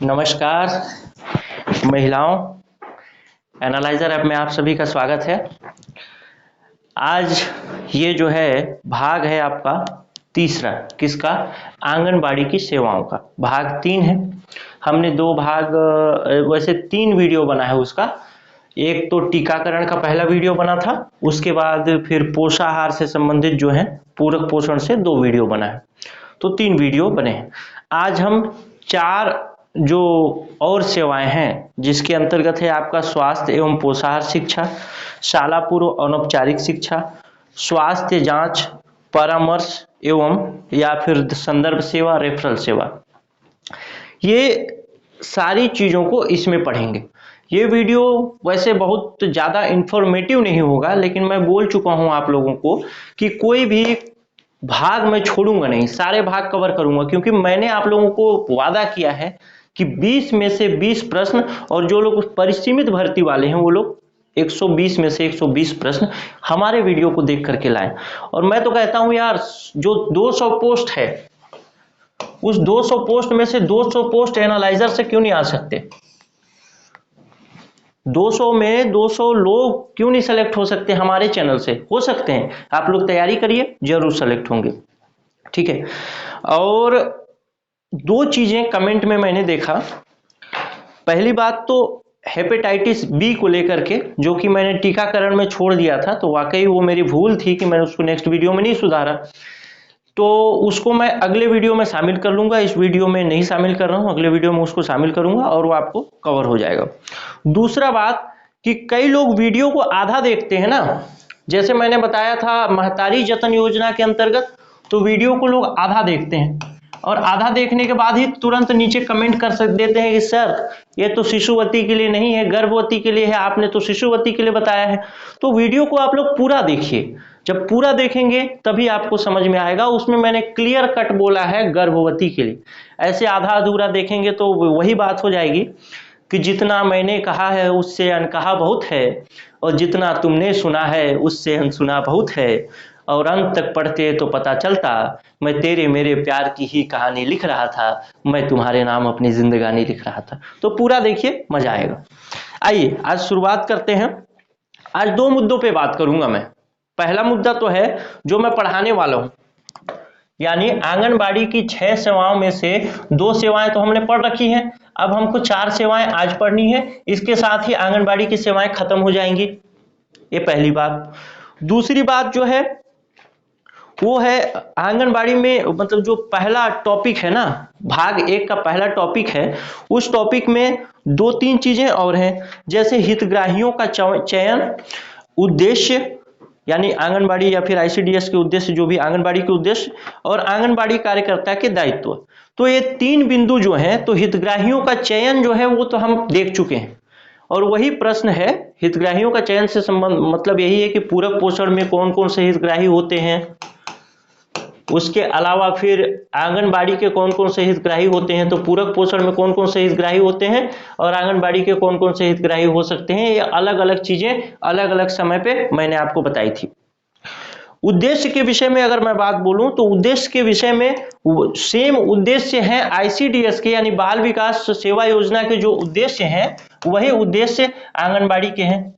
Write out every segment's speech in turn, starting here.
नमस्कार महिलाओं, analyser app में आप सभी का स्वागत है। आज ये जो है भाग है आपका तीसरा, किसका? आंगनबाड़ी की सेवाओं का। भाग 3 है। हमने 2 भाग वैसे 3 वीडियो बना है उसका। एक तो टीकाकरण का पहला वीडियो बना था, उसके बाद फिर पोषाहार से संबंधित जो है पूरक पोषण से 2 वीडियो बना है, तो 3 वीडियो बने हैं। आज हम 4 जो और सेवाएं हैं जिसके अंतर्गत है आपका स्वास्थ्य एवं पोषाहार शिक्षा, शाला पूर्व अनौपचारिक शिक्षा, स्वास्थ्य जांच, परामर्श एवं या फिर संदर्भ सेवा, रेफरल सेवा, ये सारी चीजों को इसमें पढ़ेंगे। ये वीडियो वैसे बहुत ज्यादा इंफॉर्मेटिव नहीं होगा, लेकिन मैं बोल चुका हूं आप लोगों को कि कोई भी भाग मैं छोड़ूंगा नहीं, सारे भाग कवर करूंगा, क्योंकि मैंने आप लोगों को वादा किया है कि 20 में से 20 प्रश्न, और जो लोग परिसीमित भर्ती वाले हैं वो लोग 120 में से 120 प्रश्न हमारे वीडियो को देख करके लाएं। और मैं तो कहता हूं यार, जो 200 पोस्ट है उस 200 पोस्ट में से 200 पोस्ट एनालाइजर से क्यों नहीं आ सकते? 200 में 200 लोग क्यों नहीं सेलेक्ट हो सकते? हमारे चैनल से हो सकते हैं। आप लोग तैयारी करिए, जरूर सेलेक्ट होंगे, ठीक है। और 2 चीजें कमेंट में मैंने देखा। पहली बात तो हेपेटाइटिस बी को लेकर के, जो कि मैंने टीकाकरण में छोड़ दिया था, तो वाकई वो मेरी भूल थी कि मैंने उसको नेक्स्ट वीडियो में नहीं सुधारा, तो उसको मैं अगले वीडियो में शामिल कर लूंगा। इस वीडियो में नहीं शामिल कर रहा हूं, अगले वीडियो में उसको शामिल करूंगा और वो आपको कवर हो जाएगा। दूसरा बात कि कई लोग वीडियो को आधा देखते हैं ना, जैसे मैंने बताया था महतारी जतन योजना के अंतर्गत, तो वीडियो को लोग आधा देखते हैं और आधा देखने के बाद ही तुरंत नीचे कमेंट कर देते हैं कि सर ये तो शिशुवती के लिए नहीं है, गर्भवती के लिए है, आपने तो शिशुवती के लिए बताया है। तो वीडियो को आप लोग पूरा देखिए, जब पूरा देखेंगे तभी आपको समझ में आएगा। उसमें मैंने क्लियर कट बोला है गर्भवती के लिए। ऐसे आधा अधूरा देखेंगे तो वही बात हो जाएगी कि जितना मैंने कहा है उससे अनकहा बहुत है, और जितना तुमने सुना है उससे अनसुना बहुत है, और अंत तक पढ़ते तो पता चलता मैं तेरे मेरे प्यार की ही कहानी लिख रहा था, मैं तुम्हारे नाम अपनी जिंदगानी लिख रहा था। तो पूरा देखिए, मजा आएगा। आइए आज शुरुआत करते हैं। आज 2 मुद्दों पे बात करूंगा मैं। पहला मुद्दा तो है जो मैं पढ़ाने वाला हूं, यानी आंगनबाड़ी की 6 सेवाओं में से 2 सेवाएं तो हमने पढ़ रखी हैं, अब हमको 4 सेवाएं आज पढ़नी है। इसके साथ ही आंगनबाड़ी की सेवाएं खत्म हो जाएंगी, ये पहली बात। दूसरी बात जो है वो है आंगनबाड़ी में, मतलब जो पहला टॉपिक है ना, भाग 1 का पहला टॉपिक है, उस टॉपिक में 2-3 चीजें और हैं, जैसे हितग्राहियों का चयन, उद्देश्य यानी आंगनबाड़ी या फिर आईसीडीएस के उद्देश्य, जो भी आंगनबाड़ी के उद्देश्य, और आंगनबाड़ी कार्यकर्ता के दायित्व। तो ये 3 बिंदु जो हैं, तो हितग्राहियों का चयन जो है वो तो हम देख चुके हैं, और वही प्रश्न है हितग्राहियों का चयन से संबंध, मतलब यही है कि पूरक पोषण में कौन कौन से हितग्राही होते हैं, उसके अलावा फिर आंगनबाड़ी के कौन कौन से हितग्राही होते हैं, तो पूरक पोषण में कौन कौन से हितग्राही होते हैं और आंगनबाड़ी के कौन कौन से हितग्राही हो सकते हैं। ये अलग अलग चीजें अलग अलग समय पे मैंने आपको बताई थी। उद्देश्य के विषय में अगर मैं बात बोलूं तो उद्देश्य के विषय में सेम उद्देश्य हैं आईसीडीएस के, यानी बाल विकास सेवा योजना के जो उद्देश्य हैं वही उद्देश्य आंगनबाड़ी के हैं,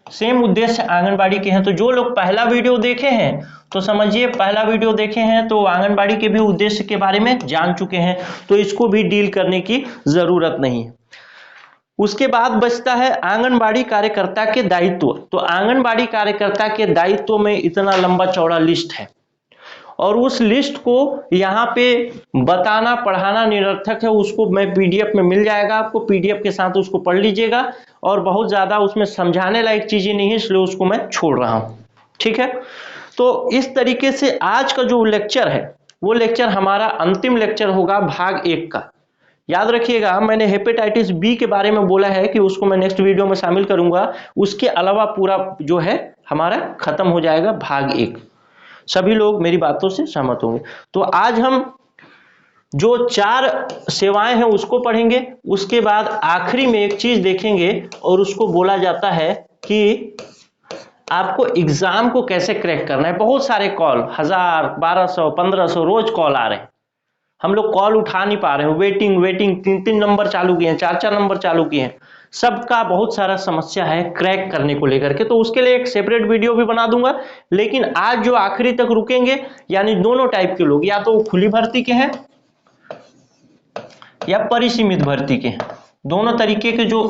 सेम उद्देश्य आंगनबाड़ी के हैं। तो जो लोग पहला वीडियो देखे हैं तो समझिए पहला वीडियो देखे हैं तो आंगनबाड़ी के भी उद्देश्य के बारे में जान चुके हैं, तो इसको भी डील करने की जरूरत नहीं है। उसके बाद बचता है आंगनबाड़ी कार्यकर्ता के दायित्व। तो आंगनबाड़ी कार्यकर्ता के दायित्व में इतना लंबा चौड़ा लिस्ट है, और उस लिस्ट को यहाँ पे बताना पढ़ाना निरर्थक है। उसको मैं पीडीएफ में मिल जाएगा, आपको पीडीएफ के साथ उसको पढ़ लीजिएगा, और बहुत ज्यादा उसमें समझाने लायक चीजें नहीं है, इसलिए उसको मैं छोड़ रहा हूं, ठीक है। तो इस तरीके से आज का जो लेक्चर है वो लेक्चर हमारा अंतिम लेक्चर होगा भाग 1 का। याद रखिएगा, मैंने हेपेटाइटिस बी के बारे में बोला है कि उसको मैं नेक्स्ट वीडियो में शामिल करूंगा, उसके अलावा पूरा जो है हमारा खत्म हो जाएगा भाग 1। सभी लोग मेरी बातों से सहमत होंगे। तो आज हम जो 4 सेवाएं हैं उसको पढ़ेंगे, उसके बाद आखिरी में एक चीज देखेंगे, और उसको बोला जाता है कि आपको एग्जाम को कैसे क्रैक करना है। बहुत सारे कॉल, 1000, 1200, 1500 रोज कॉल आ रहे हैं, हम लोग कॉल उठा नहीं पा रहे हैं, वेटिंग वेटिंग, 3-3 नंबर चालू किए हैं, 4-4 नंबर चालू किए हैं, सबका बहुत सारा समस्या है क्रैक करने को लेकर के। तो उसके लिए एक सेपरेट वीडियो भी बना दूंगा। लेकिन आज जो आखिरी तक रुकेंगे, यानी दोनों टाइप के लोग, या तो खुली भर्ती के हैं या परिसीमित भर्ती के हैं, दोनों तरीके के जो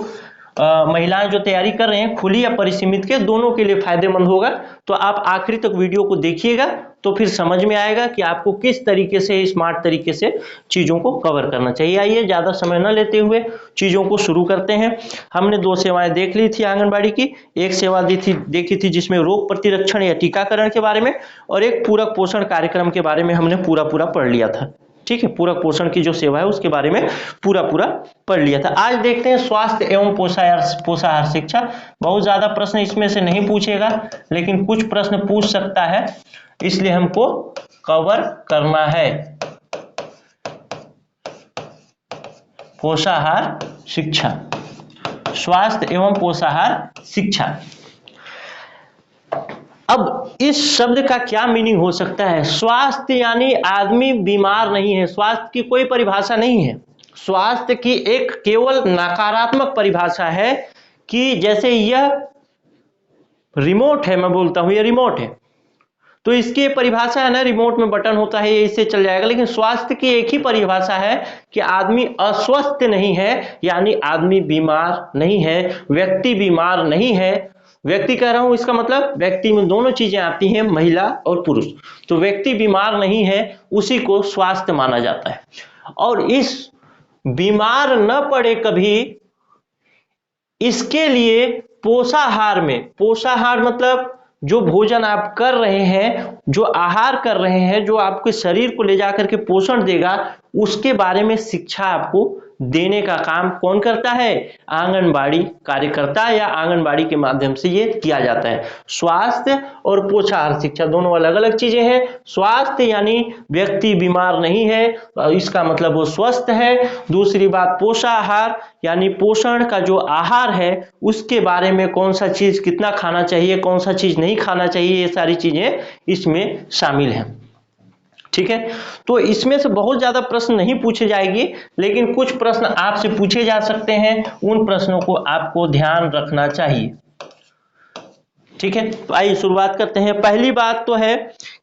महिलाएं जो तैयारी कर रहे हैं, खुली या परिसीमित के, दोनों के लिए फायदेमंद होगा। तो आप आखिरी तक वीडियो को देखिएगा तो फिर समझ में आएगा कि आपको किस तरीके से, स्मार्ट तरीके से चीजों को कवर करना चाहिए। आइए ज्यादा समय न लेते हुए चीजों को शुरू करते हैं। हमने 2 सेवाएं देख ली थी आंगनबाड़ी की। एक सेवा देखी थी जिसमें रोग प्रतिरक्षण या टीकाकरण के बारे में, और एक पूरक पोषण कार्यक्रम के बारे में हमने पूरा पढ़ लिया था। ठीक है, पूरक पोषण की जो सेवा है उसके बारे में पूरा पढ़ लिया था। आज देखते हैं स्वास्थ्य एवं पोषाहार शिक्षा। बहुत ज्यादा प्रश्न इसमें से नहीं पूछेगा, लेकिन कुछ प्रश्न पूछ सकता है, इसलिए हमको कवर करना है। पोषाहार शिक्षा, स्वास्थ्य एवं पोषाहार शिक्षा। अब इस शब्द का क्या मीनिंग हो सकता है? स्वास्थ्य यानी आदमी बीमार नहीं है, स्वास्थ्य की कोई परिभाषा नहीं है। स्वास्थ्य की एक केवल नकारात्मक परिभाषा है कि जैसे यह रिमोट है, मैं बोलता हूं ये रिमोट है, तो इसकी परिभाषा है ना, रिमोट में बटन होता है, ये इससे चल जाएगा। लेकिन स्वास्थ्य की एक ही परिभाषा है कि आदमी अस्वस्थ नहीं है, यानी आदमी बीमार नहीं है, व्यक्ति बीमार नहीं है। व्यक्ति कह रहा हूं, इसका मतलब व्यक्ति में दोनों चीजें आती हैं, महिला और पुरुष। तो व्यक्ति बीमार नहीं है, उसी को स्वास्थ्य माना जाता है। और इस बीमार न पड़े कभी, इसके लिए पोषाहार में, पोषाहार मतलब जो भोजन आप कर रहे हैं, जो आहार कर रहे हैं, जो आपके शरीर को ले जाकर के पोषण देगा, उसके बारे में शिक्षा आपको देने का काम कौन करता है? आंगनबाड़ी कार्यकर्ता या आंगनबाड़ी के माध्यम से ये किया जाता है। स्वास्थ्य और पोषाहार शिक्षा दोनों अलग अलग चीजें हैं। स्वास्थ्य यानी व्यक्ति बीमार नहीं है, इसका मतलब वो स्वस्थ है। दूसरी बात पोषाहार यानी पोषण का जो आहार है उसके बारे में, कौन सा चीज कितना खाना चाहिए, कौन सा चीज नहीं खाना चाहिए, ये सारी चीजें इसमें शामिल हैं। ठीक है, तो इसमें से बहुत ज्यादा प्रश्न नहीं पूछे जाएंगे, लेकिन कुछ प्रश्न आपसे पूछे जा सकते हैं, उन प्रश्नों को आपको ध्यान रखना चाहिए। ठीक है, तो आइए शुरुआत करते हैं। पहली बात तो है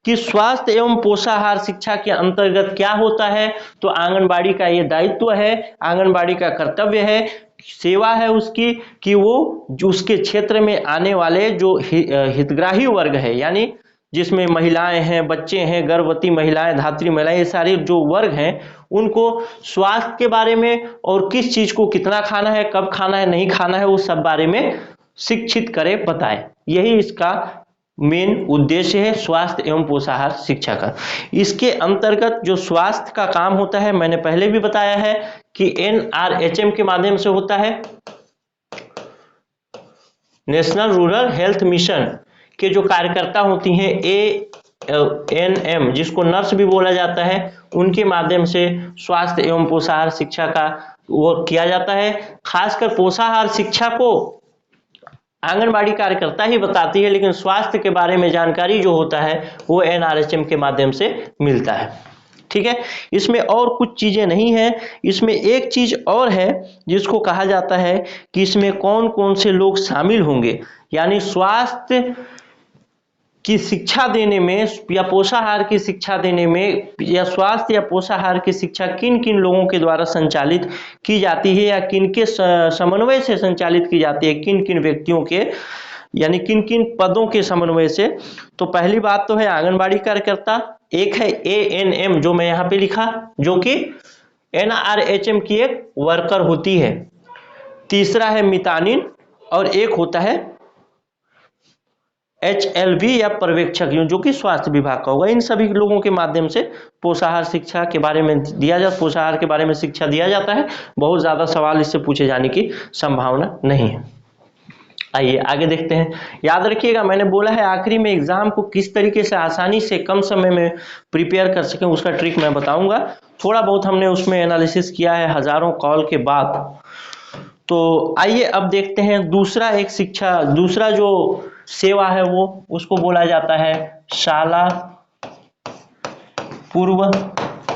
कि स्वास्थ्य एवं पोषाहार शिक्षा के अंतर्गत क्या होता है। तो आंगनबाड़ी का ये दायित्व है, आंगनबाड़ी का कर्तव्य है, सेवा है उसकी, कि वो उसके क्षेत्र में आने वाले जो हितग्राही वर्ग है, यानी जिसमें महिलाएं हैं, बच्चे हैं, गर्भवती महिलाएं, धात्री महिलाएं, ये सारे जो वर्ग हैं, उनको स्वास्थ्य के बारे में और किस चीज को कितना खाना है, कब खाना है, नहीं खाना है, उस सब बारे में शिक्षित करे, बताए। यही इसका मेन उद्देश्य है स्वास्थ्य एवं पोषाहार शिक्षा का। इसके अंतर्गत जो स्वास्थ्य का काम होता है, मैंने पहले भी बताया है कि NRHM के माध्यम से होता है, नेशनल रूरल हेल्थ मिशन के जो कार्यकर्ता होती हैं, ANM जिसको नर्स भी बोला जाता है, उनके माध्यम से स्वास्थ्य एवं पोषाहार शिक्षा का वो किया जाता है। खासकर पोषाहार शिक्षा को आंगनबाड़ी कार्यकर्ता ही बताती है, लेकिन स्वास्थ्य के बारे में जानकारी जो होता है वो NRHM के माध्यम से मिलता है। ठीक है, इसमें और कुछ चीजें नहीं है। इसमें एक चीज और है जिसको कहा जाता है कि इसमें कौन कौन से लोग शामिल होंगे, यानी स्वास्थ्य की शिक्षा देने में या पोषाहार की शिक्षा देने में, या स्वास्थ्य या पोषाहार की शिक्षा किन किन लोगों के द्वारा संचालित की जाती है, या किन के समन्वय से संचालित की जाती है, किन किन व्यक्तियों के, यानी किन किन पदों के समन्वय से। तो पहली बात तो है आंगनबाड़ी कार्यकर्ता, एक है ANM जो मैं यहाँ पे लिखा, जो कि NRHM की एक वर्कर होती है। तीसरा है मितानिन, और एक होता है HLV या पर्यवेक्षक, जो कि स्वास्थ्य विभाग का होगा। इन सभी लोगों के माध्यम से पोषाहार शिक्षा के बारे में पोषाहार के बारे में शिक्षा दिया जाता है। बहुत ज्यादा सवाल इससे पूछे जाने की संभावना नहीं है। आइए आगे देखते हैं। याद रखिएगा, मैंने बोला है आखिरी में एग्जाम को किस तरीके से आसानी से कम समय में प्रिपेयर कर सकें, उसका ट्रिक मैं बताऊंगा। थोड़ा बहुत हमने उसमें एनालिसिस किया है हजारों कॉल के बाद। तो आइए अब देखते हैं दूसरा जो सेवा है वो, उसको बोला जाता है शाला पूर्व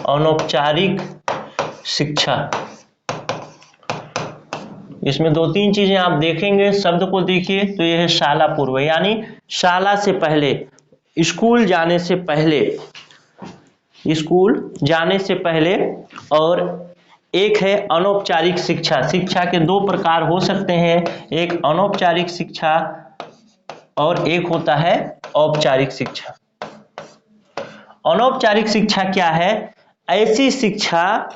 अनौपचारिक शिक्षा। इसमें दो तीन चीजें आप देखेंगे, शब्द को देखिए तो यह है शाला पूर्व, यानी शाला से पहले, स्कूल जाने से पहले, स्कूल जाने से पहले। और एक है अनौपचारिक शिक्षा। शिक्षा के दो प्रकार हो सकते हैं, एक अनौपचारिक शिक्षा और एक होता है औपचारिक शिक्षा। अनौपचारिक शिक्षा क्या है? ऐसी शिक्षा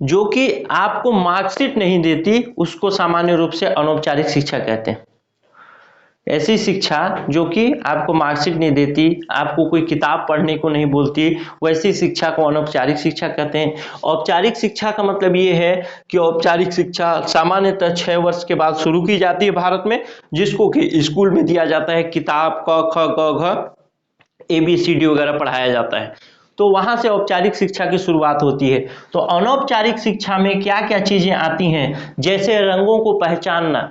जो कि आपको मार्कशीट नहीं देती, उसको सामान्य रूप से अनौपचारिक शिक्षा कहते हैं। ऐसी शिक्षा जो कि आपको मार्कशीट नहीं देती, आपको कोई किताब पढ़ने को नहीं बोलती, वैसी शिक्षा को अनौपचारिक शिक्षा कहते हैं। औपचारिक शिक्षा का मतलब ये है कि औपचारिक शिक्षा सामान्यतः 6 वर्ष के बाद शुरू की जाती है भारत में, जिसको कि स्कूल में दिया जाता है, किताब क ख ग घ ABCD वगैरह पढ़ाया जाता है, तो वहां से औपचारिक शिक्षा की शुरुआत होती है। तो अनौपचारिक शिक्षा में क्या क्या चीजें आती हैं, जैसे रंगों को पहचानना,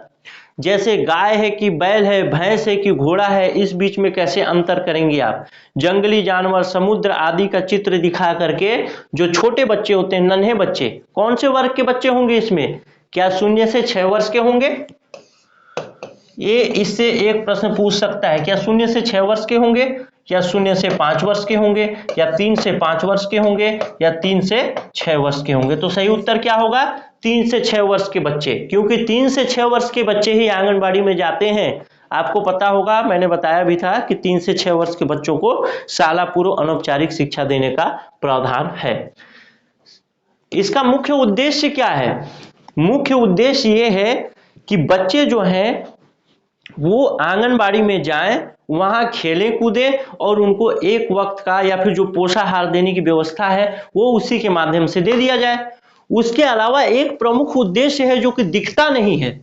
जैसे गाय है कि बैल है, भैंस है कि घोड़ा है, इस बीच में कैसे अंतर करेंगे आप। जंगली जानवर, समुद्र आदि का चित्र दिखा करके, जो छोटे बच्चे होते हैं, नन्हे बच्चे, कौन से वर्ग के बच्चे होंगे इसमें? क्या 0 से 6 वर्ष के होंगे? ये इससे एक प्रश्न पूछ सकता है, क्या 0 से 6 वर्ष के होंगे, या 0 से 5 वर्ष के होंगे, या 3 से 5 वर्ष के होंगे, या 3 से 6 वर्ष के होंगे? तो सही उत्तर क्या होगा? 3 से 6 वर्ष के बच्चे, क्योंकि 3 से 6 वर्ष के बच्चे ही आंगनबाड़ी में जाते हैं। आपको पता होगा, मैंने बताया भी था कि 3 से 6 वर्ष के बच्चों को शाला पूर्व अनौपचारिक शिक्षा देने का प्रावधान है। इसका मुख्य उद्देश्य क्या है? मुख्य उद्देश्य ये है कि बच्चे जो हैं वो आंगनबाड़ी में जाएं, वहां खेलें कूदें, और उनको एक वक्त का या फिर जो पोषाहार देने की व्यवस्था है वो उसी के माध्यम से दे दिया जाए। उसके अलावा एक प्रमुख उद्देश्य है जो कि दिखता नहीं है।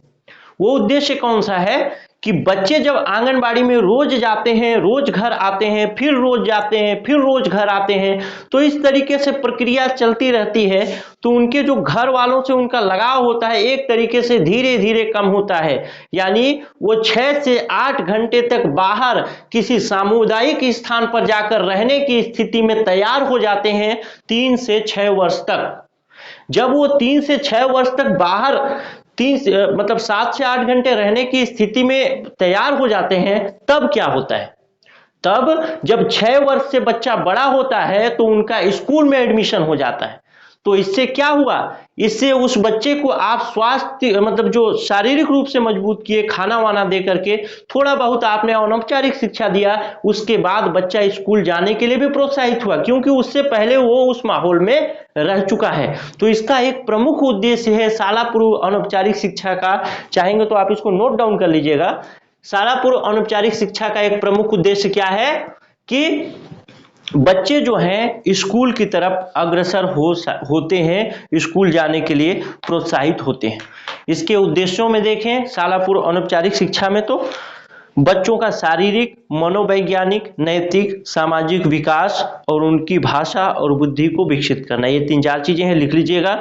वो उद्देश्य कौन सा है कि बच्चे जब आंगनबाड़ी में रोज जाते हैं, रोज घर आते हैं, फिर रोज जाते हैं, फिर रोज घर आते हैं, तो इस तरीके से प्रक्रिया चलती रहती है, तो उनके जो घर वालों से उनका लगाव होता है एक तरीके से धीरे धीरे कम होता है। यानी वो 6 से 8 घंटे तक बाहर किसी सामुदायिक स्थान पर जाकर रहने की स्थिति में तैयार हो जाते हैं 3 से 6 वर्ष तक। जब वो 3 से 6 वर्ष तक बाहर 7 से 8 घंटे रहने की स्थिति में तैयार हो जाते हैं, तब क्या होता है? तब जब 6 वर्ष से बच्चा बड़ा होता है तो उनका स्कूल में एडमिशन हो जाता है। तो इससे क्या हुआ? इससे उस बच्चे को आप स्वास्थ्य जो शारीरिक रूप से मजबूत किए, खाना वाना दे करके, थोड़ा बहुत आपने अनौपचारिक शिक्षा दिया, उसके बाद बच्चा स्कूल जाने के लिए भी प्रोत्साहित हुआ, क्योंकि उससे पहले वो उस माहौल में रह चुका है। तो इसका एक प्रमुख उद्देश्य है शाला पूर्व अनौपचारिक शिक्षा का। चाहेंगे तो आप इसको नोट डाउन कर लीजिएगा। शाला पूर्व अनौपचारिक शिक्षा का एक प्रमुख उद्देश्य क्या है कि बच्चे जो हैं स्कूल की तरफ अग्रसर होते हैं, स्कूल जाने के लिए प्रोत्साहित होते हैं। इसके उद्देश्यों में देखें, शाला पूर्व अनौपचारिक शिक्षा में तो बच्चों का शारीरिक, मनोवैज्ञानिक, नैतिक, सामाजिक विकास और उनकी भाषा और बुद्धि को विकसित करना, ये 3-4 चीजें हैं, लिख लीजिएगा।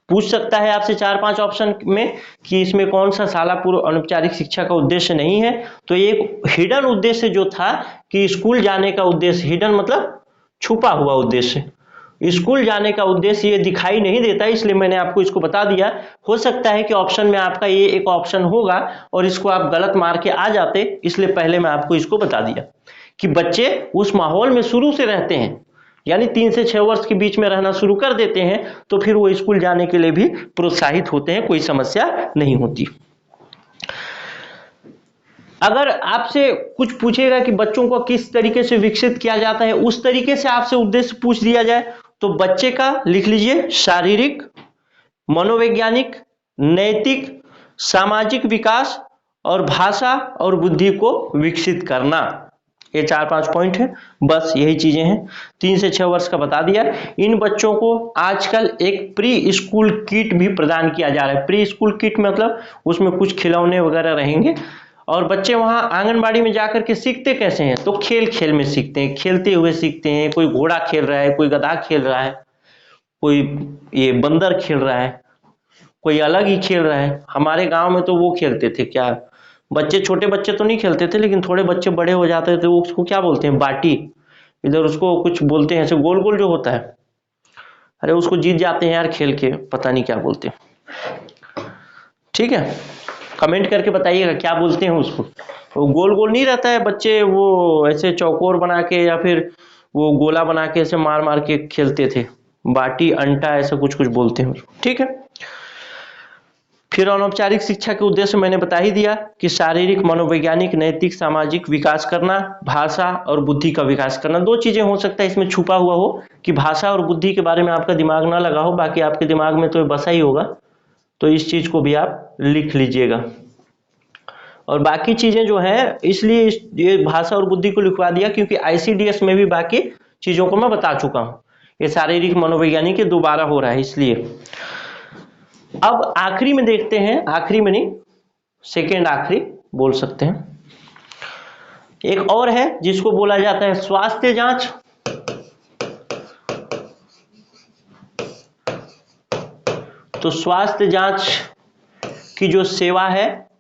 पूछ सकता है आपसे 4-5 ऑप्शन में कि इसमें कौन सा शाला पूर्व अनौपचारिक शिक्षा का उद्देश्य नहीं है। तो एक हिडन उद्देश्य जो था कि स्कूल जाने का उद्देश्य, हिडन मतलब छुपा हुआ उद्देश्य, स्कूल जाने का उद्देश्य ये दिखाई नहीं देता, इसलिए मैंने आपको इसको बता दिया। हो सकता है कि ऑप्शन में आपका ये एक ऑप्शन होगा और इसको आप गलत मार के आ जाते, इसलिए पहले मैं आपको इसको बता दिया कि बच्चे उस माहौल में शुरू से रहते हैं, यानी 3 से 6 वर्ष के बीच में रहना शुरू कर देते हैं, तो फिर वो स्कूल जाने के लिए भी प्रोत्साहित होते हैं, कोई समस्या नहीं होती। अगर आपसे कुछ पूछेगा कि बच्चों को किस तरीके से विकसित किया जाता है, उस तरीके से आपसे उद्देश्य पूछ दिया जाए तो बच्चे का लिख लीजिए शारीरिक, मनोवैज्ञानिक, नैतिक, सामाजिक विकास और भाषा और बुद्धि को विकसित करना। ये 4-5 पॉइंट है, बस यही चीजें हैं। 3 से 6 वर्ष का बता दिया। इन बच्चों को आजकल एक प्री स्कूल किट भी प्रदान किया जा रहा है। प्री स्कूल किट मतलब उसमें कुछ खिलौने वगैरह रहेंगे और बच्चे वहां आंगनबाड़ी में जाकर के सीखते कैसे हैं, तो खेल खेल में सीखते हैं, खेलते हुए सीखते हैं। कोई घोड़ा खेल रहा है, कोई गधा खेल रहा है, कोई ये बंदर खेल रहा है, कोई अलग ही खेल रहा है। हमारे गांव में तो वो खेलते थे, क्या बच्चे, छोटे बच्चे तो नहीं खेलते थे, लेकिन थोड़े बच्चे बड़े हो जाते थे, उसको क्या बोलते हैं, बाटी। इधर उसको कुछ बोलते हैं ऐसे गोल गोल जो होता है, अरे उसको जीत जाते हैं यार खेल के, पता नहीं क्या बोलते हैं। ठीक है, कमेंट करके बताइएगा क्या बोलते हैं उसको। वो गोल गोल नहीं रहता है, बच्चे वो ऐसे चौकोर बना के या फिर वो गोला बना के ऐसे मार मार के खेलते थे, बाटी अंटा ऐसा कुछ कुछ बोलते हैं उसको। ठीक है, फिर अनौपचारिक शिक्षा के उद्देश्य मैंने बता ही दिया कि शारीरिक, मनोवैज्ञानिक, नैतिक, सामाजिक विकास करना, भाषा और बुद्धि का विकास करना। दो चीजें हो सकता है इसमें छुपा हुआ हो कि भाषा और बुद्धि के बारे में आपका दिमाग ना लगा हो, बाकी आपके दिमाग में तो बसा ही होगा, तो इस चीज को भी आप लिख लीजिएगा। और बाकी चीजें जो है, इसलिए ये भाषा और बुद्धि को लिखवा दिया क्योंकि ICDS में भी बाकी चीजों को मैं बता चुका हूं। ये शारीरिक, मनोवैज्ञानिक ये दोबारा हो रहा है इसलिए। अब आखिरी में देखते हैं, आखिरी में नहीं, सेकेंड आखिरी बोल सकते हैं, एक और है जिसको बोला जाता है स्वास्थ्य जांच। तो स्वास्थ्य जांच की जो सेवा है,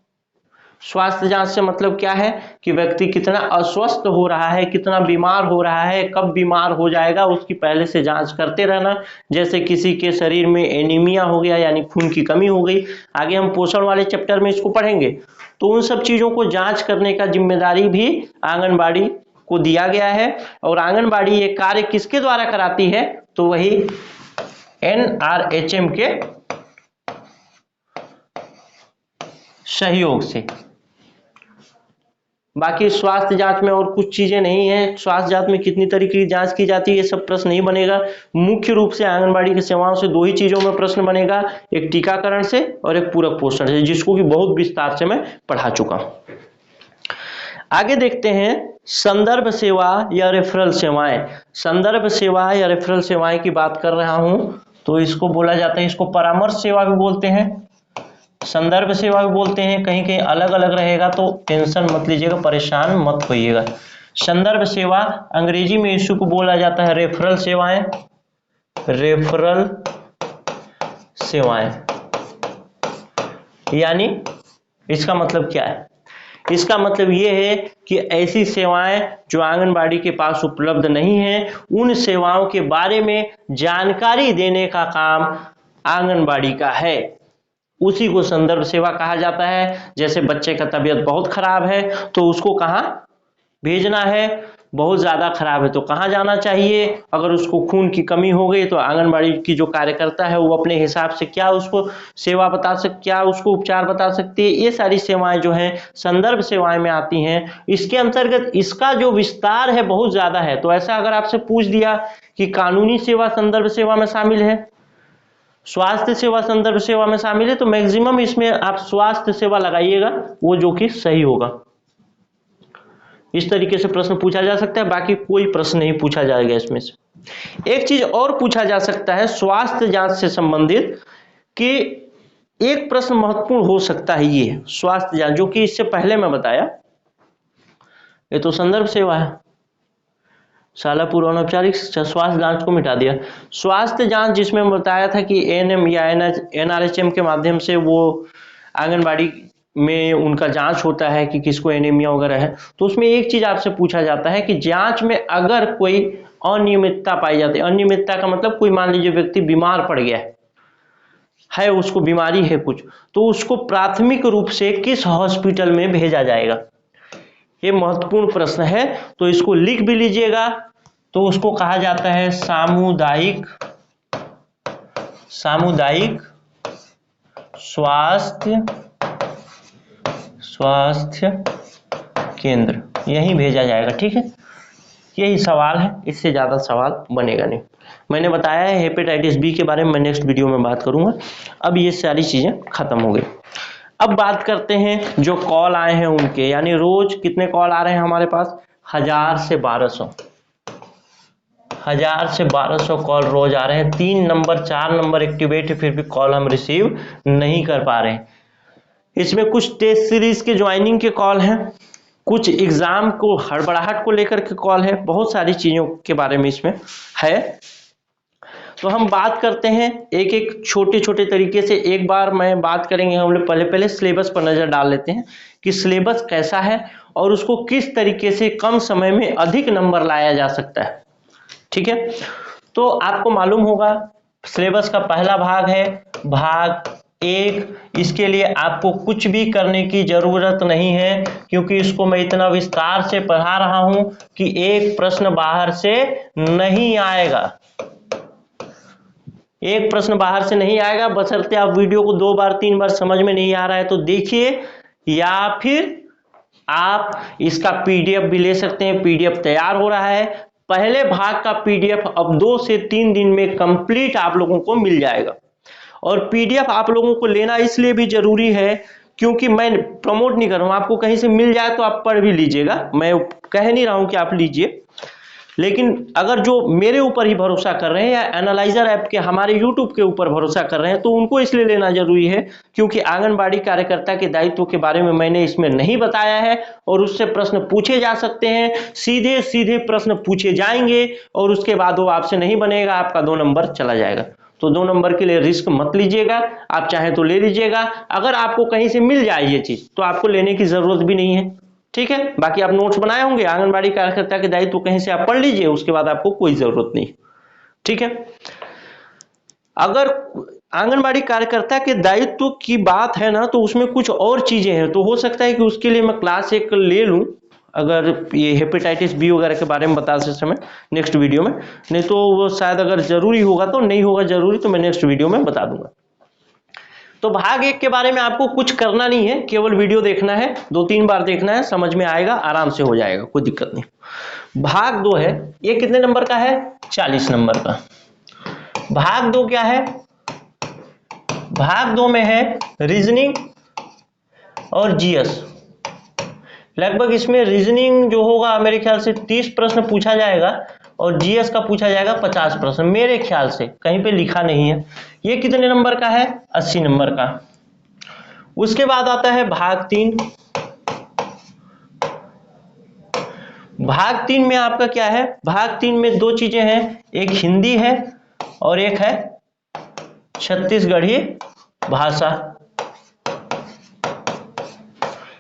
स्वास्थ्य जांच से मतलब क्या है कि व्यक्ति कितना अस्वस्थ हो रहा है, कितना बीमार हो रहा है, कब बीमार हो जाएगा, उसकी पहले से जांच करते रहना। जैसे किसी के शरीर में एनीमिया हो गया यानी खून की कमी हो गई, आगे हम पोषण वाले चैप्टर में इसको पढ़ेंगे, तो उन सब चीजों को जांच करने का जिम्मेदारी भी आंगनबाड़ी को दिया गया है। और आंगनबाड़ी ये कार्य किसके द्वारा कराती है, तो वही NRHM के सहयोग से। बाकी स्वास्थ्य जांच में और कुछ चीजें नहीं है, स्वास्थ्य जांच में कितनी तरीके की जांच की जाती है ये सब प्रश्न नहीं बनेगा। मुख्य रूप से आंगनबाड़ी की सेवाओं से दो ही चीजों में प्रश्न बनेगा, एक टीकाकरण से और एक पूरक पोषण से, जिसको कि बहुत विस्तार से मैं पढ़ा चुका हूं। आगे देखते हैं संदर्भ सेवा या रेफरल सेवाएं। संदर्भ सेवा या रेफरल सेवाएं की बात कर रहा हूं, तो इसको बोला जाता है, इसको परामर्श सेवा भी बोलते हैं, संदर्भ सेवा भी बोलते हैं, कहीं कहीं अलग अलग रहेगा तो टेंशन मत लीजिएगा, परेशान मत होइएगा। संदर्भ सेवा अंग्रेजी में इसको बोला जाता है रेफरल सेवाएं, रेफरल सेवाएं। यानी इसका मतलब क्या है, इसका मतलब यह है कि ऐसी सेवाएं जो आंगनबाड़ी के पास उपलब्ध नहीं है, उन सेवाओं के बारे में जानकारी देने का काम आंगनबाड़ी का है, उसी को संदर्भ सेवा कहा जाता है। जैसे बच्चे का तबीयत बहुत खराब है तो उसको कहाँ भेजना है, बहुत ज्यादा खराब है तो कहाँ जाना चाहिए, अगर उसको खून की कमी हो गई तो आंगनबाड़ी की जो कार्यकर्ता है वो अपने हिसाब से क्या उसको सेवा बता क्या उसको उपचार बता सकती है। ये सारी सेवाएं जो हैं संदर्भ सेवाएं में आती हैं। इसके अंतर्गत इसका जो विस्तार है बहुत ज्यादा है। तो ऐसा अगर आपसे पूछ दिया कि कानूनी सेवा संदर्भ सेवा में शामिल है, स्वास्थ्य सेवा संदर्भ सेवा में शामिल है, तो मैक्सिमम इसमें आप स्वास्थ्य सेवा लगाइएगा, वो जो कि सही होगा। इस तरीके से प्रश्न पूछा जा सकता है, बाकी कोई प्रश्न नहीं पूछा जाएगा इसमें से। एक चीज और पूछा जा सकता है स्वास्थ्य जांच से संबंधित, कि एक प्रश्न महत्वपूर्ण हो सकता है ये स्वास्थ्य जांच, जो कि इससे पहले मैं बताया, ये तो संदर्भ सेवा है, शाला पूर्व अनौपचारिक स्वास्थ्य जांच को मिटा दिया। स्वास्थ्य जांच जिसमें बताया था कि ANM या NRHM के माध्यम से वो आंगनबाड़ी में उनका जांच होता है कि किसको एनीमिया वगैरह है, तो उसमें एक चीज आपसे पूछा जाता है कि जांच में अगर कोई अनियमितता पाई जाती है, अनियमितता का मतलब कोई मान लीजिए व्यक्ति बीमार पड़ गया है, उसको बीमारी है कुछ, तो उसको प्राथमिक रूप से किस हॉस्पिटल में भेजा जाएगा, ये महत्वपूर्ण प्रश्न है, तो इसको लिख भी लीजिएगा। तो उसको कहा जाता है सामुदायिक स्वास्थ्य केंद्र, यहीं भेजा जाएगा। ठीक है, यही सवाल है, इससे ज्यादा सवाल बनेगा नहीं। मैंने बताया है हेपेटाइटिस बी के बारे में मैं नेक्स्ट वीडियो में बात करूंगा। अब ये सारी चीजें खत्म हो गई। अब बात करते हैं जो कॉल आए हैं उनके, यानी रोज कितने कॉल आ रहे हैं हमारे पास, 1000 से 1200 कॉल रोज आ रहे हैं। 3 नंबर 4 नंबर एक्टिवेट है, फिर भी कॉल हम रिसीव नहीं कर पा रहे हैं। इसमें कुछ टेस्ट सीरीज के ज्वाइनिंग के कॉल हैं, कुछ एग्जाम को हड़बड़ाहट को लेकर के कॉल है, बहुत सारी चीजों के बारे में इसमें है। तो हम बात करते हैं एक एक छोटे छोटे तरीके से। एक बार मैं बात करेंगे, हम लोग पहले सिलेबस पर नजर डाल लेते हैं कि सिलेबस कैसा है और उसको किस तरीके से कम समय में अधिक नंबर लाया जा सकता है। ठीक है, तो आपको मालूम होगा सिलेबस का पहला भाग है भाग 1। इसके लिए आपको कुछ भी करने की जरूरत नहीं है, क्योंकि इसको मैं इतना विस्तार से पढ़ा रहा हूं कि एक प्रश्न बाहर से नहीं आएगा। एक प्रश्न बाहर से नहीं आएगा, बशर्ते आप वीडियो को 2 बार 3 बार समझ में नहीं आ रहा है तो देखिए, या फिर आप इसका पीडीएफ भी ले सकते हैं। पीडीएफ तैयार हो रहा है, पहले भाग का पीडीएफ अब 2 से 3 दिन में कंप्लीट आप लोगों को मिल जाएगा। और पीडीएफ आप लोगों को लेना इसलिए भी जरूरी है क्योंकि मैं प्रमोट नहीं कर रहा हूं, आपको कहीं से मिल जाए तो आप पढ़ भी लीजिएगा, मैं कह नहीं रहा हूं कि आप लीजिए। लेकिन अगर जो मेरे ऊपर ही भरोसा कर रहे हैं या एनालाइजर ऐप के हमारे यूट्यूब के ऊपर भरोसा कर रहे हैं तो उनको इसलिए लेना जरूरी है क्योंकि आंगनबाड़ी कार्यकर्ता के दायित्व के बारे में मैंने इसमें नहीं बताया है और उससे प्रश्न पूछे जा सकते हैं, सीधे सीधे प्रश्न पूछे जाएंगे और उसके बाद वो आपसे नहीं बनेगा, आपका 2 नंबर चला जाएगा। तो 2 नंबर के लिए रिस्क मत लीजिएगा, आप चाहे तो ले लीजिएगा। अगर आपको कहीं से मिल जाए ये चीज तो आपको लेने की जरूरत भी नहीं है। ठीक है, बाकी आप नोट्स बनाए होंगे, आंगनबाड़ी कार्यकर्ता के दायित्व कहीं से आप पढ़ लीजिए, उसके बाद आपको कोई जरूरत नहीं। ठीक है, अगर आंगनबाड़ी कार्यकर्ता के दायित्व की बात है ना तो उसमें कुछ और चीजें हैं, तो हो सकता है कि उसके लिए मैं क्लास एक ले लूं, अगर ये हेपेटाइटिस बी वगैरह के बारे में बताते समय नेक्स्ट वीडियो में, नहीं तो वो शायद अगर जरूरी होगा तो, नहीं होगा जरूरी तो मैं नेक्स्ट वीडियो में बता दूंगा। तो भाग 1 के बारे में आपको कुछ करना नहीं है, केवल वीडियो देखना है, 2-3 बार देखना है, समझ में आएगा, आराम से हो जाएगा, कोई दिक्कत नहीं। भाग 2 है, ये कितने नंबर का है? 40 नंबर का। भाग 2 क्या है? भाग 2 में है रीजनिंग और जीएस। लगभग इसमें रीजनिंग जो होगा मेरे ख्याल से 30 प्रश्न पूछा जाएगा और जीएस का पूछा जाएगा 50 प्रश्न, मेरे ख्याल से, कहीं पे लिखा नहीं है। ये कितने नंबर का है? 80 नंबर का। उसके बाद आता है भाग 3। भाग 3 में आपका क्या है? भाग 3 में 2 चीजें हैं, एक हिंदी है और एक है छत्तीसगढ़ी भाषा।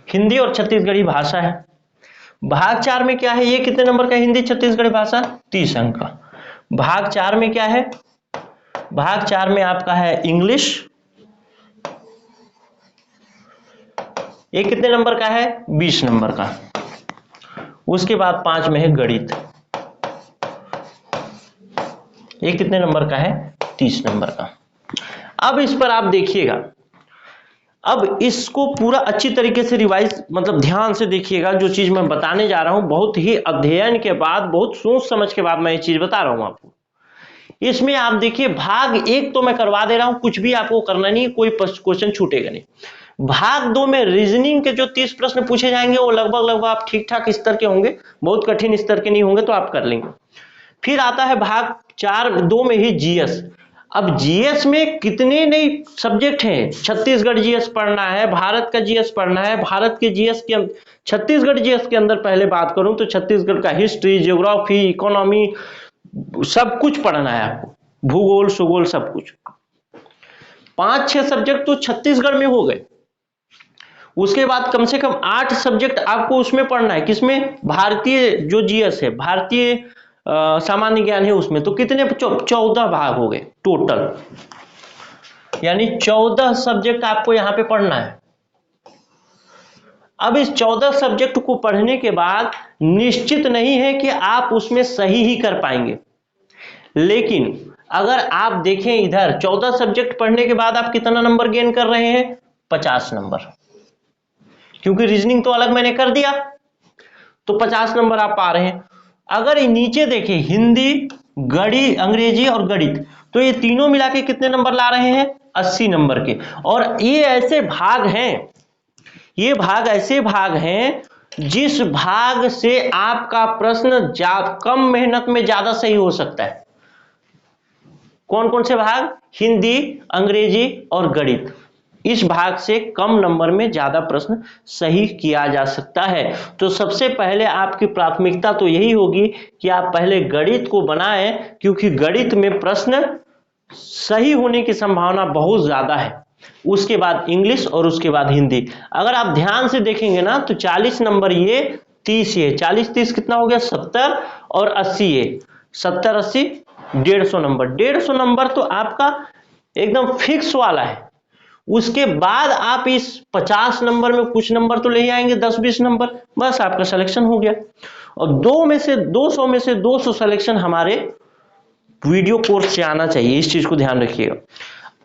हिंदी और छत्तीसगढ़ी भाषा है। भाग 4 में क्या है? ये कितने नंबर का? हिंदी छत्तीसगढ़ी भाषा 30 अंक का। भाग 4 में क्या है? भाग 4 में आपका है इंग्लिश, ये कितने नंबर का है? 20 नंबर का। उसके बाद 5 में है गणित, ये कितने नंबर का है? 30 नंबर का। अब इस पर आप देखिएगा, अब इसको पूरा अच्छी तरीके से रिवाइज, मतलब ध्यान से देखिएगा, जो चीज मैं बताने जा रहा हूं बहुत ही अध्ययन के बाद, बहुत सोच समझ के बाद मैं ये चीज बता रहा हूं आपको। इसमें आप देखिए, भाग 1 तो मैं करवा दे रहा हूं, कुछ भी आपको करना नहीं, कोई क्वेश्चन छूटेगा नहीं। भाग 2 में रीजनिंग के जो 30 प्रश्न पूछे जाएंगे वो लगभग आप ठीक ठाक स्तर के होंगे, बहुत कठिन स्तर के नहीं होंगे, तो आप कर लेंगे। फिर आता है भाग 2 में ही जीएस। अब जीएस में कितने नए सब्जेक्ट हैं? छत्तीसगढ़ जीएस पढ़ना है, भारत का जीएस पढ़ना है। भारत के जीएस के, छत्तीसगढ़ जीएस के अंदर पहले बात करूं तो छत्तीसगढ़ का हिस्ट्री, ज्योग्राफी, इकोनॉमी, सब कुछ पढ़ना है आपको, भूगोल, सुगोल, सब कुछ। 5-6 सब्जेक्ट तो छत्तीसगढ़ में हो गए। उसके बाद कम से कम 8 सब्जेक्ट आपको उसमें पढ़ना है। किसमें? भारतीय जो जीएस है, भारतीय सामान्य ज्ञान है उसमें। तो कितने? 14 भाग हो गए टोटल, यानी 14 सब्जेक्ट आपको यहां पे पढ़ना है। अब इस 14 सब्जेक्ट को पढ़ने के बाद निश्चित नहीं है कि आप उसमें सही ही कर पाएंगे, लेकिन अगर आप देखें इधर, 14 सब्जेक्ट पढ़ने के बाद आप कितना नंबर गेन कर रहे हैं? 50 नंबर, क्योंकि रीजनिंग तो अलग मैंने कर दिया, तो 50 नंबर आप पा रहे हैं। अगर नीचे देखें, हिंदी, गणित, अंग्रेजी और गणित, तो ये तीनों मिला के कितने नंबर ला रहे हैं? 80 नंबर के। और ये ऐसे भाग हैं, ये भाग ऐसे भाग हैं जिस भाग से आपका प्रश्न कम मेहनत में ज्यादा सही हो सकता है। कौन कौन से भाग? हिंदी, अंग्रेजी और गणित। इस भाग से कम नंबर में ज्यादा प्रश्न सही किया जा सकता है। तो सबसे पहले आपकी प्राथमिकता तो यही होगी कि आप पहले गणित को बनाएं, क्योंकि गणित में प्रश्न सही होने की संभावना बहुत ज्यादा है। उसके बाद इंग्लिश और उसके बाद हिंदी। अगर आप ध्यान से देखेंगे ना तो 40 नंबर ये, 30 ये, 40 30 कितना हो गया 70 और 80 ये, 70 80 150 नंबर। 150 नंबर तो आपका एकदम फिक्स वाला है। उसके बाद आप इस 50 नंबर में कुछ नंबर तो ले ही आएंगे, 10-20 नंबर, बस आपका सिलेक्शन हो गया। और 200 में से 200 सिलेक्शन हमारे वीडियो कोर्स से आना चाहिए, इस चीज को ध्यान रखिएगा।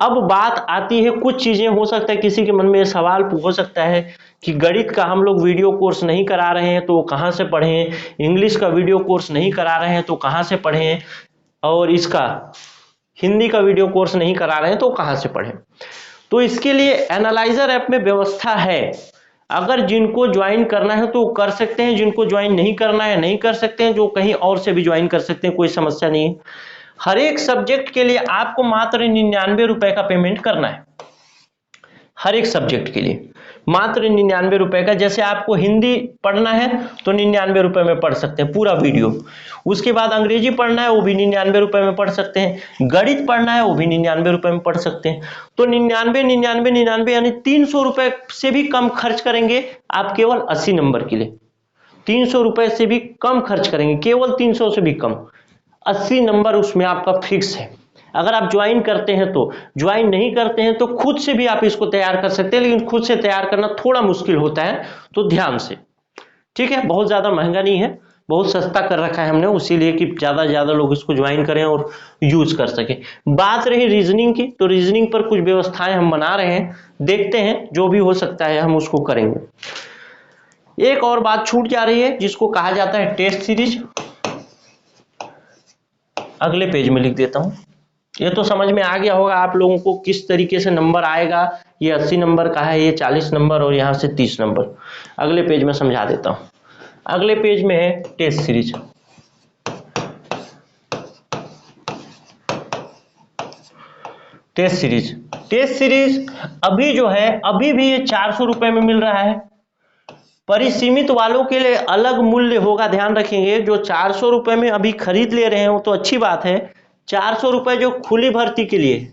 अब बात आती है, कुछ चीजें हो सकता है किसी के मन में सवाल हो सकता है कि गणित का हम लोग वीडियो कोर्स नहीं करा रहे हैं तो कहां से पढ़ें, इंग्लिश का वीडियो कोर्स नहीं करा रहे हैं तो कहां से पढ़ें, और इसका हिंदी का वीडियो कोर्स नहीं करा रहे हैं तो कहां से पढ़ें। तो इसके लिए एनालाइजर ऐप में व्यवस्था है। अगर जिनको ज्वाइन करना है तो कर सकते हैं, जिनको ज्वाइन नहीं करना है नहीं कर सकते हैं, जो कहीं और से भी ज्वाइन कर सकते हैं, कोई समस्या नहीं है। हर एक सब्जेक्ट के लिए आपको मात्र 99 रुपए का पेमेंट करना है। हर एक सब्जेक्ट के लिए मात्र 99 रुपए का। जैसे आपको हिंदी पढ़ना है तो 99 रुपए में पढ़ सकते हैं पूरा वीडियो। उसके बाद अंग्रेजी पढ़ना है वो भी 99 रुपए में पढ़ सकते हैं। गणित पढ़ना है वो भी 99 रुपए में पढ़ सकते हैं। तो 99 99 99 यानी 300 रुपए से भी कम खर्च करेंगे आप केवल 80 नंबर के लिए। 300 रुपए से भी कम खर्च करेंगे, केवल 300 से भी कम। 80 नंबर उसमें आपका फिक्स है। अगर आप ज्वाइन करते हैं तो, ज्वाइन नहीं करते हैं तो खुद से भी आप इसको तैयार कर सकते हैं, लेकिन खुद से तैयार करना थोड़ा मुश्किल होता है, तो ध्यान से। ठीक है, बहुत ज्यादा महंगा नहीं है, बहुत सस्ता कर रखा है हमने, उसीलिए कि ज्यादा से ज्यादा लोग इसको ज्वाइन करें और यूज कर सके। बात रही रीजनिंग की, तो रीजनिंग पर कुछ व्यवस्थाएं हम बना रहे हैं, देखते हैं जो भी हो सकता है हम उसको करेंगे। एक और बात छूट जा रही है जिसको कहा जाता है टेस्ट सीरीज। अगले पेज में लिख देता हूं। ये तो समझ में आ गया होगा आप लोगों को किस तरीके से नंबर आएगा। ये 80 नंबर का है, ये 40 नंबर और यहां से 30 नंबर। अगले पेज में समझा देता हूं। अगले पेज में है टेस्ट सीरीज। टेस्ट सीरीज अभी जो है, अभी भी ये 400 रुपए में मिल रहा है। परिसीमित वालों के लिए अलग मूल्य होगा, ध्यान रखेंगे। जो 400 रुपए में अभी खरीद ले रहे हैं वो तो अच्छी बात है। 400 रुपए जो खुली भर्ती के लिए,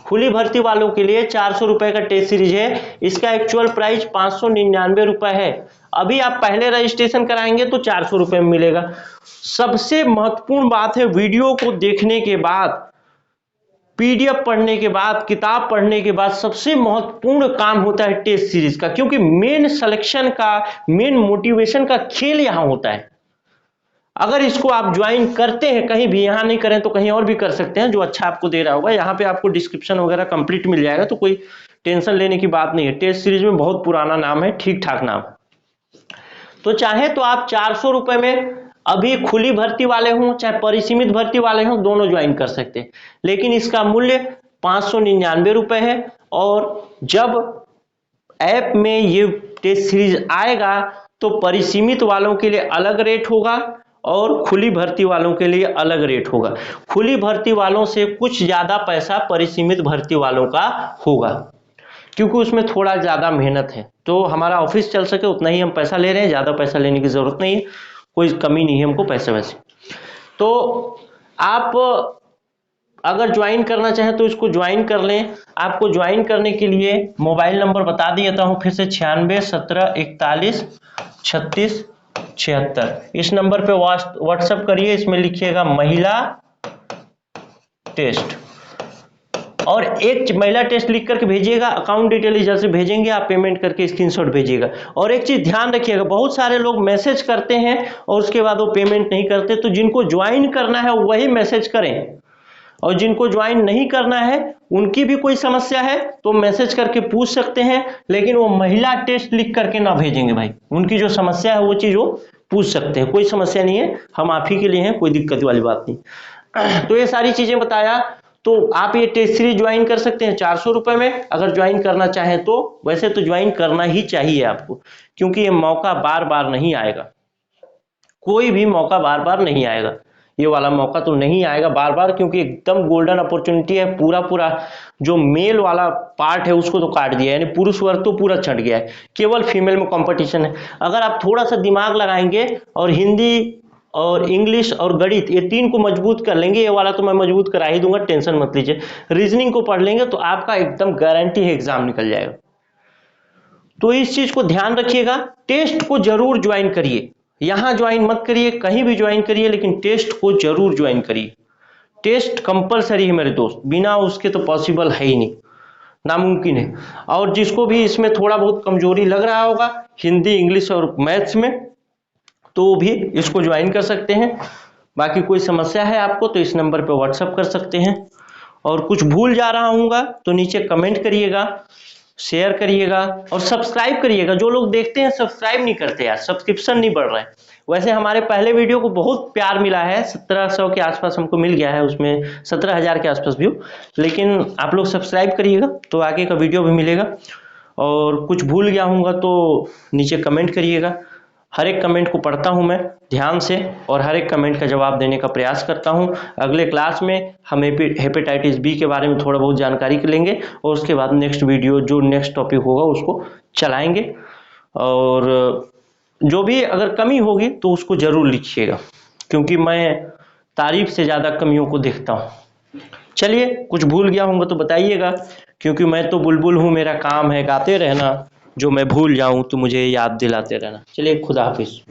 खुली भर्ती वालों के लिए 400 रुपए का टेस्ट सीरीज है। इसका एक्चुअल प्राइस 599 रुपए है। अभी आप पहले रजिस्ट्रेशन कराएंगे तो 400 रुपए में मिलेगा। सबसे महत्वपूर्ण बात है, वीडियो को देखने के बाद, पीडीएफ पढ़ने के बाद, किताब पढ़ने के बाद सबसे महत्वपूर्ण काम होता है टेस्ट सीरीज का, क्योंकि मेन सिलेक्शन का, मेन मोटिवेशन का खेल यहां होता है। अगर इसको आप ज्वाइन करते हैं, कहीं भी, यहां नहीं करें तो कहीं और भी कर सकते हैं, जो अच्छा आपको दे रहा होगा। यहां पे आपको डिस्क्रिप्शन वगैरह कंप्लीट मिल जाएगा, तो कोई टेंशन लेने की बात नहीं है। टेस्ट सीरीज में बहुत पुराना नाम है, ठीक ठाक नाम है। तो चाहे तो आप 400 रुपए में अभी खुली भर्ती वाले हों चाहे परिसीमित भर्ती वाले हों, दोनों ज्वाइन कर सकते हैं। लेकिन इसका मूल्य 599 रुपए है। और जब ऐप में ये टेस्ट सीरीज आएगा तो परिसीमित वालों के लिए अलग रेट होगा और खुली भर्ती वालों के लिए अलग रेट होगा। खुली भर्ती वालों से कुछ ज्यादा पैसा परिसीमित भर्ती वालों का होगा, क्योंकि उसमें थोड़ा ज्यादा मेहनत है। तो हमारा ऑफिस चल सके उतना ही हम पैसा ले रहे हैं, ज्यादा पैसा लेने की जरूरत नहीं है, कोई कमी नहीं है हमको पैसे वैसे। तो आप अगर ज्वाइन करना चाहें तो इसको ज्वाइन कर लें। आपको ज्वाइन करने के लिए मोबाइल नंबर बता देता हूं फिर से, 96 17 41 36 76। इस नंबर पे व्हाट्सएप करिए, इसमें लिखिएगा महिला टेस्ट, और एक महिला टेस्ट लिख करके भेजिएगा। अकाउंट डिटेल इधर से भेजेंगे, आप पेमेंट करके स्क्रीनशॉट भेजिएगा। और एक चीज ध्यान रखिएगा, बहुत सारे लोग मैसेज करते हैं और उसके बाद वो पेमेंट नहीं करते। तो जिनको ज्वाइन करना है वही मैसेज करें, और जिनको ज्वाइन नहीं करना है उनकी भी कोई समस्या है तो मैसेज करके पूछ सकते हैं, लेकिन वो महिला टेस्ट लिख करके ना भेजेंगे भाई। उनकी जो समस्या है वो चीज वो पूछ सकते हैं, कोई समस्या नहीं है, हम आप ही के लिए हैं, कोई दिक्कत वाली बात नहीं। तो ये सारी चीजें बताया। तो आप ये टेस्ट सीरीज ज्वाइन कर सकते हैं 400 रुपए में, अगर ज्वाइन करना चाहें तो। वैसे तो ज्वाइन करना ही चाहिए आपको, क्योंकि ये मौका बार बार नहीं आएगा, कोई भी मौका बार बार नहीं आएगा। ये वाला मौका तो नहीं आएगा बार बार, क्योंकि एकदम गोल्डन अपॉर्चुनिटी है। पूरा जो मेल वाला पार्ट है उसको तो काट दिया है, यानी पुरुष वर्ग तो पूरा छट गया है, केवल फीमेल में कंपटीशन है। अगर आप थोड़ा सा दिमाग लगाएंगे और हिंदी और इंग्लिश और गणित, ये 3 को मजबूत कर लेंगे। ये वाला तो मैं मजबूत करा ही दूंगा, टेंशन मत लीजिए। रीजनिंग को पढ़ लेंगे तो आपका एकदम गारंटी है एग्जाम निकल जाएगा। तो इस चीज को ध्यान रखिएगा। टेस्ट को जरूर ज्वाइन करिए, यहां ज्वाइन मत करिए, कहीं भी ज्वाइन करिए, लेकिन टेस्ट को जरूर ज्वाइन करिए। टेस्ट कंपलसरी है मेरे दोस्त, बिना उसके तो पॉसिबल है ही नहीं, नामुमकिन है। और जिसको भी इसमें थोड़ा बहुत कमजोरी लग रहा होगा हिंदी, इंग्लिश और मैथ्स में, तो वो भी इसको ज्वाइन कर सकते हैं। बाकी कोई समस्या है आपको तो इस नंबर पे व्हाट्सअप कर सकते हैं। और कुछ भूल जा रहा हूँगा तो नीचे कमेंट करिएगा, शेयर करिएगा और सब्सक्राइब करिएगा। जो लोग देखते हैं सब्सक्राइब नहीं करते यार, सब्सक्रिप्शन नहीं बढ़ रहा है। वैसे हमारे पहले वीडियो को बहुत प्यार मिला है, 1700 के आसपास हमको मिल गया है, उसमें 17,000 के आसपास व्यू। लेकिन आप लोग सब्सक्राइब करिएगा तो आगे का वीडियो भी मिलेगा। और कुछ भूल गया हूँगा तो नीचे कमेंट करिएगा। हर एक कमेंट को पढ़ता हूं मैं ध्यान से और हर एक कमेंट का जवाब देने का प्रयास करता हूं। अगले क्लास में हम हेपेटाइटिस बी के बारे में थोड़ा बहुत जानकारी लेंगे और उसके बाद नेक्स्ट वीडियो जो नेक्स्ट टॉपिक होगा उसको चलाएंगे। और जो भी अगर कमी होगी तो उसको जरूर लिखिएगा, क्योंकि मैं तारीफ से ज़्यादा कमियों को देखता हूँ। चलिए, कुछ भूल गया होगा तो बताइएगा, क्योंकि मैं तो बुलबुल हूँ, मेरा काम है गाते रहना। जो मैं भूल जाऊं तो मुझे याद दिलाते रहना। चलिए, खुदा हाफिज।